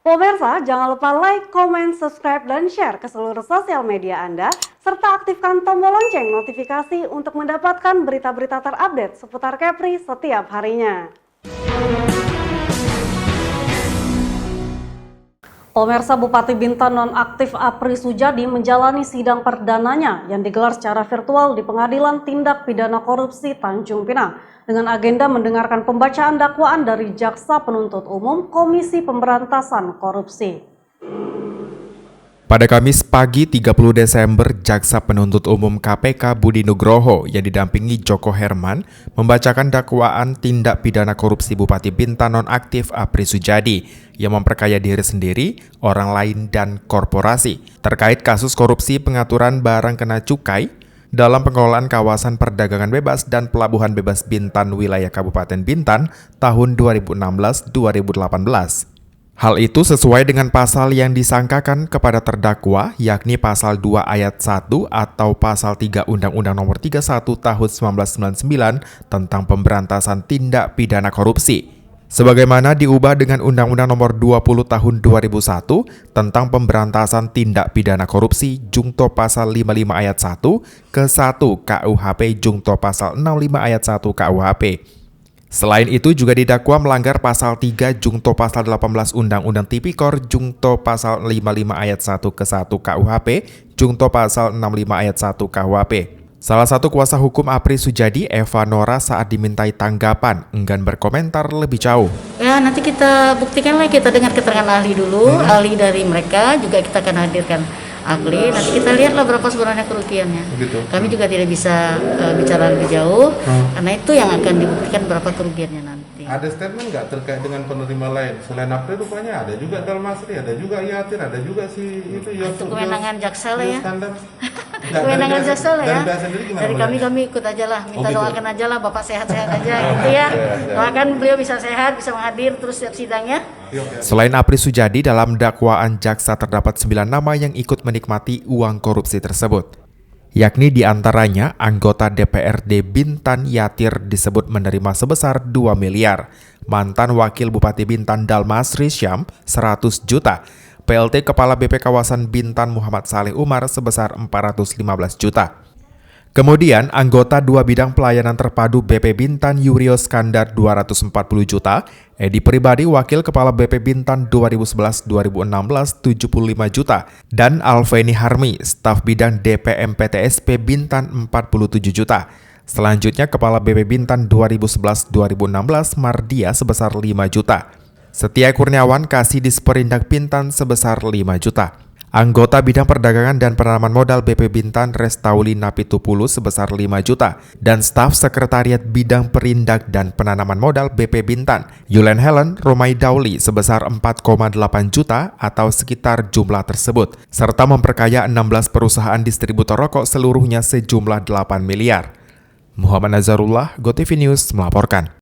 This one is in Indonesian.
Pemirsa, jangan lupa like, comment, subscribe, dan share ke seluruh sosial media Anda, serta aktifkan tombol lonceng notifikasi untuk mendapatkan berita-berita terupdate seputar Kepri setiap harinya. Pemirsa, Bupati Bintan nonaktif Apri Sujadi menjalani sidang perdananya yang digelar secara virtual di Pengadilan Tindak Pidana Korupsi Tanjung Pinang dengan agenda mendengarkan pembacaan dakwaan dari Jaksa Penuntut Umum Komisi Pemberantasan Korupsi. Pada Kamis pagi 30 Desember, Jaksa Penuntut Umum KPK Budi Nugroho yang didampingi Joko Herman membacakan dakwaan tindak pidana korupsi Bupati Bintan nonaktif Apri Sujadi yang memperkaya diri sendiri, orang lain, dan korporasi terkait kasus korupsi pengaturan barang kena cukai dalam pengelolaan kawasan perdagangan bebas dan pelabuhan bebas Bintan wilayah Kabupaten Bintan tahun 2016-2018. Hal itu sesuai dengan pasal yang disangkakan kepada terdakwa, yakni pasal 2 ayat 1 atau pasal 3 Undang-Undang Nomor 31 Tahun 1999 tentang pemberantasan tindak pidana korupsi. Sebagaimana diubah dengan Undang-Undang Nomor 20 Tahun 2001 tentang pemberantasan tindak pidana korupsi jungto pasal 55 ayat 1 ke 1 KUHP jungto pasal 65 ayat 1 KUHP. Selain itu juga didakwa melanggar pasal 3 jungto pasal 18 Undang-Undang Tipikor jungto pasal 55 ayat 1 ke 1 KUHP jungto pasal 65 ayat 1 KUHP. Salah satu kuasa hukum Apri Sujadi, Eva Nora, saat dimintai tanggapan enggan berkomentar lebih jauh. Ya, nanti kita buktikanlah, kita dengar keterangan ahli dulu, ahli dari mereka juga kita akan hadirkan ahli. Nanti kita lihatlah berapa sebenarnya kerugiannya. Begitu. Kami juga tidak bisa bicara lebih jauh, karena itu yang akan dibuktikan berapa kerugiannya nanti. Ada statement nggak terkait dengan penerima lain? Selain Apri rupanya ada juga Dalmasri, ada juga Yatir, ada juga si itu Itu kewenangan jaksa lah ya. Kewenangan jaksa lah ya. Dari kami ikut aja lah, minta doakan aja lah Bapak sehat-sehat aja gitu ya. Doakan beliau bisa sehat, bisa menghadir terus setiap sidangnya. Selain Apri Sujadi, dalam dakwaan jaksa terdapat 9 nama yang ikut menikmati uang korupsi tersebut. Yakni diantaranya anggota DPRD Bintan Yatir disebut menerima sebesar 2 miliar, mantan Wakil Bupati Bintan Dalmasri Syam 100 juta, PLT Kepala BP Kawasan Bintan Muhammad Saleh Umar sebesar 415 juta. Kemudian, anggota 2 bidang pelayanan terpadu BP Bintan Yurio Skandar 240 juta, Edi Pribadi Wakil Kepala BP Bintan 2011-2016 75 juta, dan Alveni Harmi, staf bidang DPM PTSP Bintan 47 juta. Selanjutnya, Kepala BP Bintan 2011-2016 Mardia sebesar 5 juta. Setia Kurniawan Kasidis Perindak Bintan sebesar 5 juta. Anggota bidang perdagangan dan penanaman modal BP Bintan Restauli Napitupulu sebesar 5 juta dan staf sekretariat bidang perindak dan penanaman modal BP Bintan Yulen Helen Romai Dauli sebesar 4,8 juta atau sekitar jumlah tersebut serta memperkaya 16 perusahaan distributor rokok seluruhnya sejumlah 8 miliar. Muhammad Nazarullah, GoTV News melaporkan.